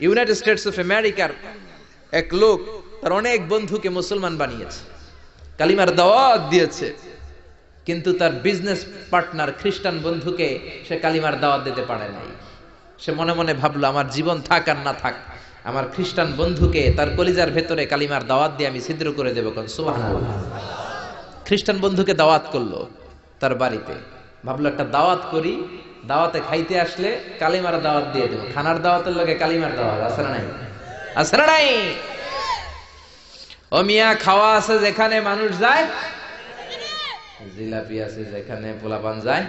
United States of আমেরিকার এক লোক তার অনেক বন্ধুকে মুসলমান বানিয়েছে, কালিমার দাওয়াত দিয়েছে, কিন্তু তার বিজনেস পার্টনার খ্রিস্টান বন্ধুকে সে কালিমার দাওয়াত দিতে পারে নাই। সে মনে মনে ভাবলো, আমার জীবন থাক আর না থাক, আমার খ্রিস্টান বন্ধুকে তার কলিজার ভেতরে কালিমার দাওয়াত দিয়ে আমি ছিদ্র করে দেবো। কোন সুবহানাল্লাহ। খ্রিস্টান বন্ধুকে দাওয়াত করলো তার বাড়িতে, ভাবলো একটা দাওয়াত করি, দাওয়াতে খাইতে আসলে কালিমার দাওয়াত দিয়ে দেবো। খানার দাওয়াতের লগে কালিমার দাওয়াত আছে না নাই? আছে না নাই? ও মিয়া, খাওয়া আছে যেখানে মানুষ যায়, জিলাপি আছে যেখানে পোলাপান যায়,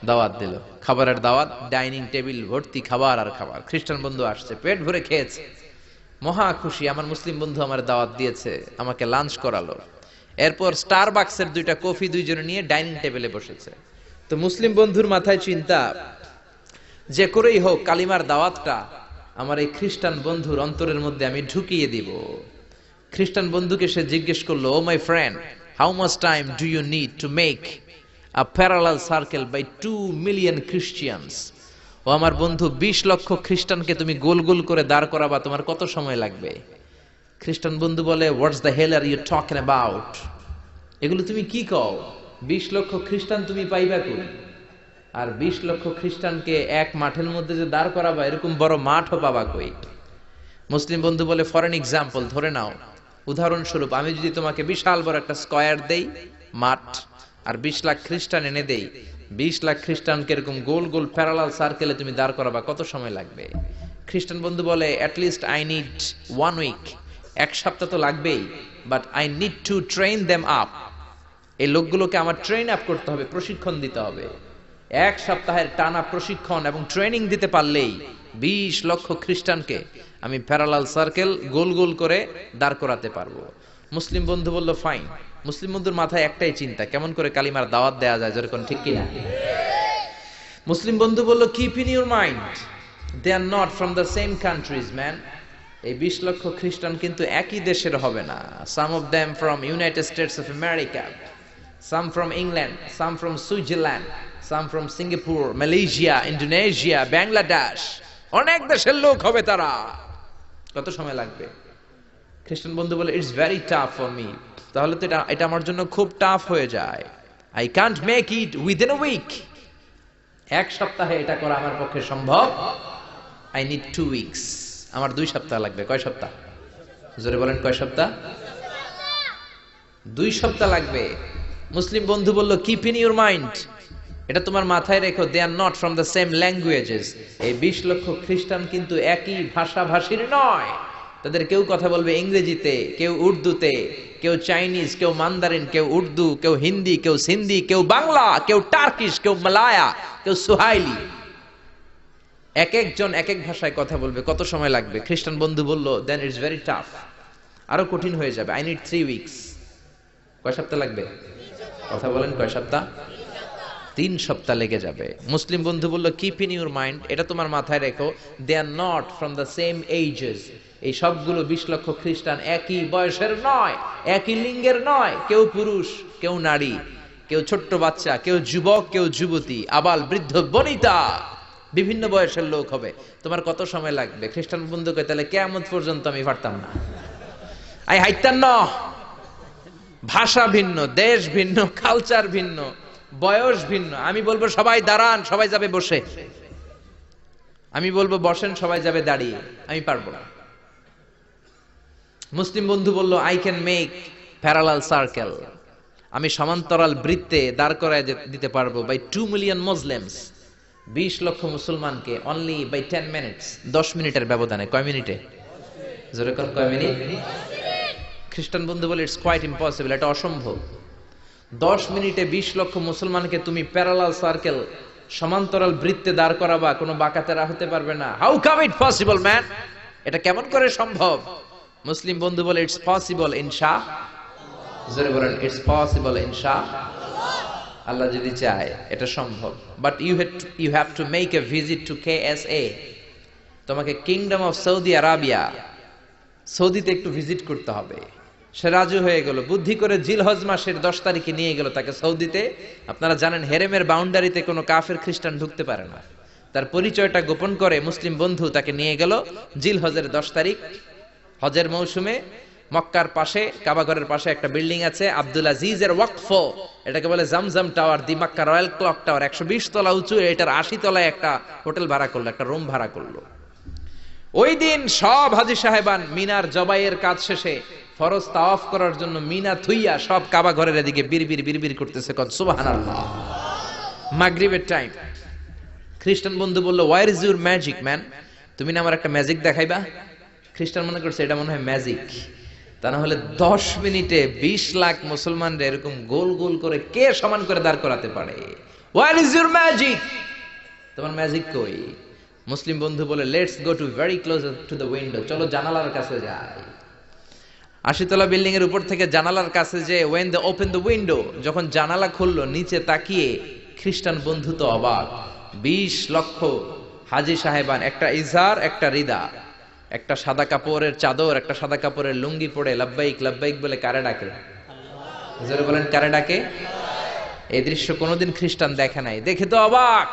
দাওয়াত দিল, খাবারের দাওয়াত, ডাইনিং টেবিল ভর্তি খাবার আর খাবার। খ্রিস্টান বন্ধু আসছে, পেট ভরে খেয়েছে, মহা খুশি, আমার মুসলিম বন্ধু আমার দাওয়াত দিয়েছে, আমাকে লাঞ্চ করালো। এরপর স্টারবাকসের 2টা কফি দুইজনে নিয়ে ডাইনিং টেবিলে বসেছে। তো মুসলিম বন্ধুর মাথায় চিন্তা, যে করেই হোক কালিমার দাওয়াতটা আমার এই খ্রিস্টান বন্ধুর অন্তরের মধ্যে আমি ঢুকিয়ে দিব। খ্রিস্টান বন্ধুকে সে জিজ্ঞেস করলো, oh my friend, how much time do you need to make a parallel circle by 2 million Christians? ও আমার বন্ধু, 20 লক্ষ খ্রিস্টানকে তুমি গোল গোল করে দাঁড় করাবা, তোমার কত সময় লাগবে? খ্রিস্টান বন্ধু বলে, what's the hell are you talking about? এগুলো তুমি কি কও? 20 লক্ষ খ্রিস্টান তুমি পাইবা কই? আর 20 লক্ষ খ্রিস্টানকে এক মাঠের মধ্যে যে দাঁড় করাবা, এরকম বড় মাঠও পাবা কই? মুসলিম বন্ধু বলে, ফর এন এক্সাম্পল, ধরে নাও, উদাহরণস্বরূপ আমি যদি তোমাকে বিশাল বড় একটা স্কয়ার দেই, মাঠ, আর 20 লাখ খ্রিস্টান এনে দেই, 20 লাখ খ্রিস্টানকে এরকম গোল গোল প্যারালাল সার্কেলে তুমি দাঁড় করাবা, কত সময় লাগবে? খ্রিস্টান বন্ধু বলে, অ্যাটলিস্ট আই নিড 1 উইক, 1 সপ্তাহ তো লাগবেই, but I need to train them up. এই লোকগুলোকে আমার ট্রেন আপ করতে হবে, প্রশিক্ষণ দিতে হবে। 1 সপ্তাহের টানা প্রশিক্ষণ এবং ট্রেনিং দিতে পারলেই 20 লক্ষ খ্রিস্টানকে আমি প্যারালাল সার্কেল গোল গোল করে দাঁড় করাতে পারবো। মুসলিম বন্ধু বলল, ফাইন। মুসলিম বন্ধুর মাথায় একটাই চিন্তা, কেমন করে কালিমার দাওয়াত দেয়া যায়, যেরকম, ঠিক কিনা? মুসলিম বন্ধু বলল, keep in your mind, they are not from the same countries man. এই 20 লক্ষ খ্রিস্টান কিন্তু একই দেশের হবে না। Some of them from United States of America, some from England, some from Switzerland, some from Singapore, Malaysia, Indonesia, Bangladesh, অনেক দেশের লোক হবে তারা। কত সময় লাগবে? খ্রিস্টান বন্ধু বলে, it's very tough for me. তাহলে তো এটা আমার জন্য খুব টাফ হয়ে যায়। I can't make it within a week. 1 সপ্তাহে এটা করা আমার পক্ষে সম্ভব। I need 2 weeks. আমার 2 সপ্তাহ লাগবে। কয় সপ্তাহ? জোরে বলেন, কয় সপ্তাহ? 2 সপ্তাহ লাগবে। মুসলিম বন্ধু বলল, কিপ ইন ইউর মাইন্ড, এটা তোমার মাথায় রেখো, they are not from the same languages. এই 20 লক্ষ খ্রিস্টান কিন্তু একই ভাষাভাষীর নয়। তাদের কেউ কথা বলবে ইংরেজিতে, কেউ উর্দুতে, কেউ চাইনিজ, কেউ মান্দারিন, কেউ উর্দু, কেউ হিন্দি, কেউ সিন্ধি, কেউ বাংলা, কেউ টার্কিশ, কেউ মালায়া, কেউ সুহাইলি। এক একজন এক এক ভাষায় কথা বলবে, কত সময় লাগবে? খ্রিস্টান বন্ধু বলল, দেন ইটস ভেরি টাফ, আরো কঠিন হয়ে যাবে। I need 3 weeks. কয় সপ্তাহ লাগবে? কথা বলেন, কয় সপ্তাহ? 3 সপ্তাহ লেগে যাবে। মুসলিম বন্ধু বলল, কিপ ইন ইউর মাইন্ড, এটা তোমার মাথায় রেখো, they are not from the same ages. এই সবগুলো 20 লক্ষ খ্রিস্টান একই বয়সের নয়, একই লিঙ্গের নয়। কেউ পুরুষ, কেউ নারী, কেউ ছোট্ট বাচ্চা, কেউ যুবক, কেউ যুবতী, আবাল বৃদ্ধ বনিতা, বিভিন্ন বয়সের লোক হবে। তোমার কত সময় লাগবে? খ্রিস্টান বন্ধুকে, তাহলে কিয়ামত পর্যন্ত আমি পারতাম না, আই হাইতাম না। ভাষা ভিন্ন, দেশ ভিন্ন, কালচার ভিন্ন, বয়স ভিন্ন। আমি বলবো সবাই দাঁড়ান, সবাই যাবে বসে। আমি বলবো বসেন, সবাই যাবে দাঁড়িয়ে। আমি পারবো না। মুসলিম বন্ধু বলল, I can make parallel circle, আমি সমান্তরাল বৃত্তে দাঁড় করায় দিতে পারবো, বাই 2 মিলিয়ন মুসলিমস, 20 লক্ষ মুসলমানকে, অনলি বাই 10 মিনিটস, 10 মিনিটের ব্যবধানে। কয় মিনিটে? জোরে কোন, কয় মিনিট? খ্রিস্টান বন্ধু বলে, ইটস কোয়াইট ইম্পসিবল, এটা অসম্ভব। 10 মিনিটে 20 লক্ষ মুসলমানকে তুমি প্যারালাল সার্কেল, সমান্তরাল বৃত্তে দাঁড় করাবা, কোনো বাকাতেরা হতে পারবে না। How come it possible man, এটা কেমন করে সম্ভব? মুসলিম বন্ধু বলে, ইটস পসিবল ইনশাআল্লাহ। জোরে বলেন, ইটস পসিবল ইনশাআল্লাহ। আল্লাহ যদি চায় এটা সম্ভব। But you have to make a visit to KSA। তোমাকে কিংডম অফ সৌদি আরাবিয়া, সৌদিতে একটু ভিজিট করতে হবে। সে রাজু হয়ে গেল, বুদ্ধি করে জিলহজ মাসের 10 তারিখে নিয়ে গেল তাকে সৌদিতে। আপনারা জানেন, হেরেমের বাউন্ডারিতে কোনো কাফের খ্রিস্টান ঢুকতে পারে না। তার পরিচয়টা গোপন করে মুসলিম বন্ধু তাকে নিয়ে গেল জিলহজের 10 তারিখ হজের মৌসুমে মক্কার পাশে কাবাঘরের পাশে একটা বিল্ডিং আছে আব্দুল আজিজের ওয়াকফ, এটাকে বলে জামজাম টাওয়ার, দি মক্কা রয়্যাল ক্লক টাওয়ার, 120 তলা উঁচু, এটার 80 তলায় একটা হোটেল ভাড়া করলো, একটা রুম ভাড়া করলো। ওই দিন সব হাজী সাহেবান মিনার জবাইয়ের কাজ শেষে ফরজ তাওয়াফ করার জন্য মিনা থুইয়া সব কাবাঘরের এদিকে বিড়বিড় করতেছে, কত সুবহানাল্লাহ। মাগরিবের টাইম, খ্রিস্টান বন্ধু বলল, where is your magic man, তুমি না আমার একটা ম্যাজিক দেখাইবা। খ্রিস্টান মনে করছে এটা মনে হয় ম্যাজিক, তা না হলে 10 মিনিটে 20 লাখ মুসলমানরা এরকম গোল গোল করে কে সমান করে দাঁড় করাতে পারে। হোয়াট ইজ ইউর ম্যাজিক, তোমার ম্যাজিক কই? মুসলিম বন্ধু বলে, let's go to very close to the window, চলো জানালার কাছে যাই। 80 তলা বিল্ডিং এর উপর থেকে জানালার কাছে যে when they open the window, যখন জানালা খুললো নিচে তাকিয়ে খ্রিস্টান বন্ধু তো অবাক। 20 লক্ষ হাজী সাহেবান, একটা ইজার একটা রিদা, একটা সাদা কাপড়ের চাদর একটা সাদা কাপড়ের লুঙ্গি পরে লাব্বাইক লাব্বাইক বলে কারে ডাকে? জোরে বলেন, কারে ডাকে? এই দৃশ্য কোনোদিন খ্রিস্টান দেখে নাই, দেখে তো অবাক।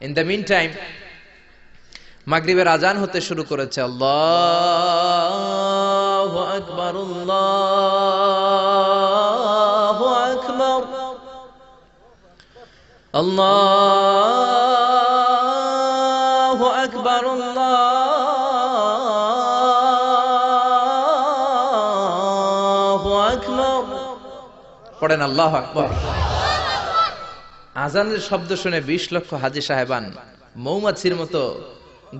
ইন দ্য মিন টাইম মাগরিবের আজান হতে শুরু করেছে। আল্লাহু আকবার, আল্লাহু আকবার, আল্লাহু আকবার, আল্লাহু আকবার। পড়েন আল্লাহু আকবার। আজানের শব্দ শুনে 20 লক্ষ হাজী সাহেবান মৌমাছির মতো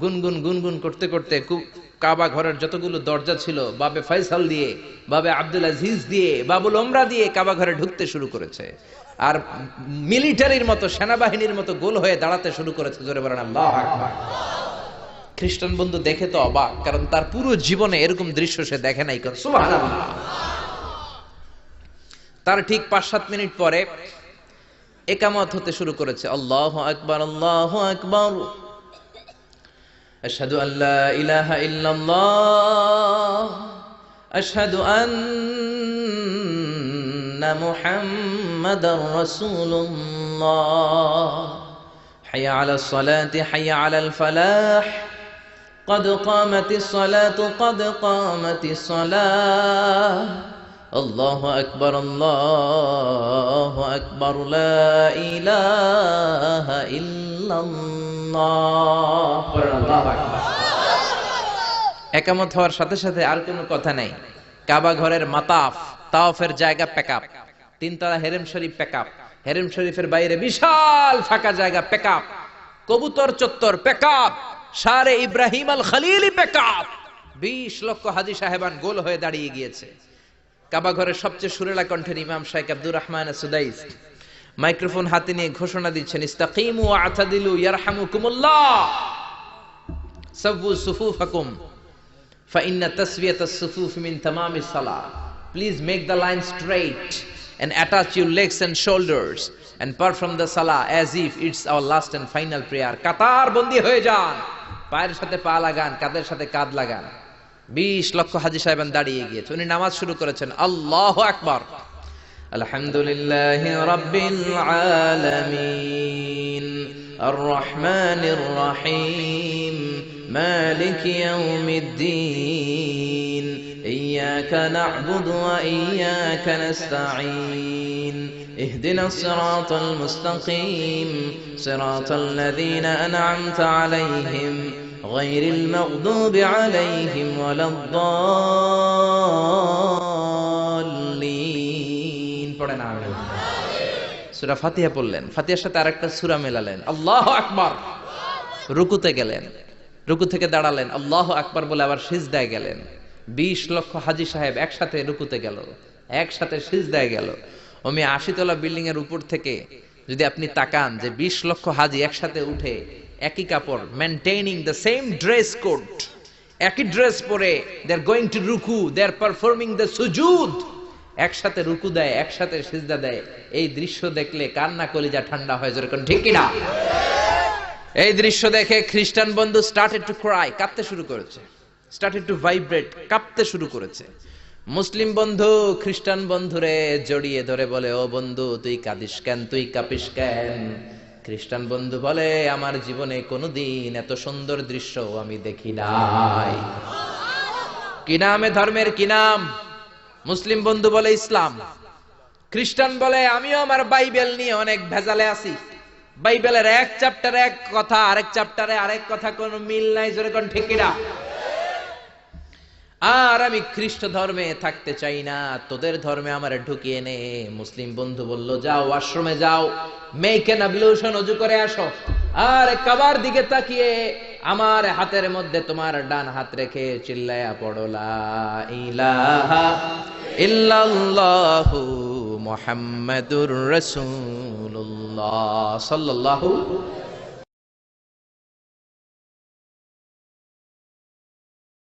গুনগুন গুনগুন করতে করতে কাবা ঘরের যতগুলো দরজা ছিল বাবে ফয়সাল দিয়ে, বাবে আব্দুল আজিজ দিয়ে, বাবুল ওমরা দিয়ে কাবা ঘরে ঢুকতে শুরু করেছে, আর মিলিটারির মতো সেনাবাহিনীর মতো গোল হয়ে দাঁড়াতে শুরু করেছে। জোরে বলেন আল্লাহু আকবার। খ্রিস্টান বন্ধু দেখে তো অবাক, কারণ তার পুরো জীবনে এরকম দৃশ্য সে দেখে নাই। সুবহানাল্লাহ। তার ঠিক 5-7 মিনিট পরে ইকামত হতে শুরু করেছে। আল্লাহু আকবার, আল্লাহু আকবার, আশহাদু আল্লা ইলাহা ইল্লাল্লাহ, আশহাদু আন্না মুহাম্মাদার রাসূলুল্লাহ, হাইয়া আলাস সালাতি হাইয়া আলাল ফালাহ, قد قامت الصلاة قد قامت الصلاة، الله أكبر الله أكبر لا إله إلا الله। একামত হওয়ার সাথে সাথে আর কোনো কথা নাই। কাবা ঘরের মাতাফ তাওয়াফের জায়গা প্যাকআপ, 3 তলা হেরেম শরীফ প্যাকআপ, হেরেম শরীফের বাইরে বিশাল ফাঁকা জায়গা প্যাকআপ, কবুতর চত্বর প্যাকআপ, শারে ইব্রাহিম আল খলিলি প্যাকআপ। 20 লক্ষ হাজী সাহেবান গোল হয়ে দাঁড়িয়ে গিয়েছে। কাবা ঘরের সবচেয়ে সুরেলা কণ্ঠের ইমাম শাইখ আব্দুর রহমান সুদাইস মাইক্রোফোন হাতে নিয়ে ঘোষণা দিচ্ছেন, ইস্তাকিমু ওয়া আতাদিলু ইয়ারহামুকুমুল্লাহ, সাওয়ু সুফুফাকুম ফাইন্না তাসওয়িয়াতাস সুফুফ মিন তামামিস সালাহ। Please make the line straight and attach your legs and shoulders and perform the salah as if it's our last and final prayer. কাতার বন্দী হয়ে যান, পায়ের সাথে পা লাগান, কাঁধের সাথে কাঁধ লাগান। 20 লক্ষ হাজী সাহেবান দাঁড়িয়ে গিয়েছে। উনি নামাজ শুরু করেছেন। আল্লাহু আকবার, আলহামদুলিল্লাহি রাব্বিল আলামিন, আর রহমানির রহিম, মালিকি ইয়াউমিদ্দিন, ইয়্যাকা না'বুদু ওয়া ইয়্যাকা নাস্তাঈন, ইহদিনাস সিরাতাল মুস্তাকিম, সিরাতাল লাযীনা আন'আমতা আলাইহিম غير المغضوب عليهم ولا الضالين। পড়েন আমিন। সূরা ফাতিহা পড়লেন, ফাতিহার সাথে আরেকটা সূরা মেলালেন, আল্লাহু আকবার। রুকুতে গেলেন, রুকু থেকে দাঁড়ালেন, আল্লাহু আকবার বলে আবার সিজদায় গেলেন। 20 লক্ষ হাজী সাহেব একসাথে রুকুতে গেল, একসাথে সিজদায় গেল। ওমি 80 তলা বিল্ডিং এর উপর থেকে যদি আপনি তাকান যে 20 লক্ষ হাজী একসাথে উঠে একই কাপড়, maintaining the same dress code, একই ড্রেস পরে দে আর গোইং টু রুকু, দে আর পারফর্মিং দ্য সুজুদ, একসাথে রুকু দেয়, একসাথে সিজদা দেয়। এই দৃশ্য দেখলে কান্না কলিজা ঠান্ডা হয়ে যায়, ঠিক কি না? এই দৃশ্য দেখে খ্রিস্টান বন্ধু স্টার্টেড টু ক্রাই, কাঁদতে শুরু করেছে, স্টার্টেড টু ভাইব্রেট, কাঁপতে শুরু করেছে। মুসলিম বন্ধু খ্রিস্টান বন্ধুরে জড়িয়ে ধরে বলে, ও বন্ধু তুই কাঁদিস কেন, তুই কাঁপিস কেন? খ্রিস্টান বন্ধু বলে আমার জীবনে কোনোদিন এত সুন্দর দৃশ্য আমি দেখি নাই। কি নামে ধর্মের কি নাম? মুসলিম বন্ধু বলে ইসলাম, খ্রিস্টান বলে আমিও আমার বাইবেল নিয়ে অনেক ভেজালে আছি, বাইবেলের এক চ্যাপ্টারে এক কথা, আরেক চ্যাপ্টারে আরেক কথা, কোনো মিল নাই, জোরে কোন ঠিক কিনা? আর আমি খ্রিস্ট ধর্মে থাকতে চাই না, তোদের ধর্মে আমার ঢুকিয়ে নে। মুসলিম বন্ধু বলল যাও আশ্রমে যাও, মেক এন অ্যাবলিউশন, ওযু করে আসো, আর কাবার দিকে তাকিয়ে আমার হাতের মধ্যে তোমার ডান হাত রেখে চিল্লায়া পড়ো লা ইলাহা ইল্লাল্লাহু মুহাম্মাদুর রাসূলুল্লাহ সাল্লাল্লাহু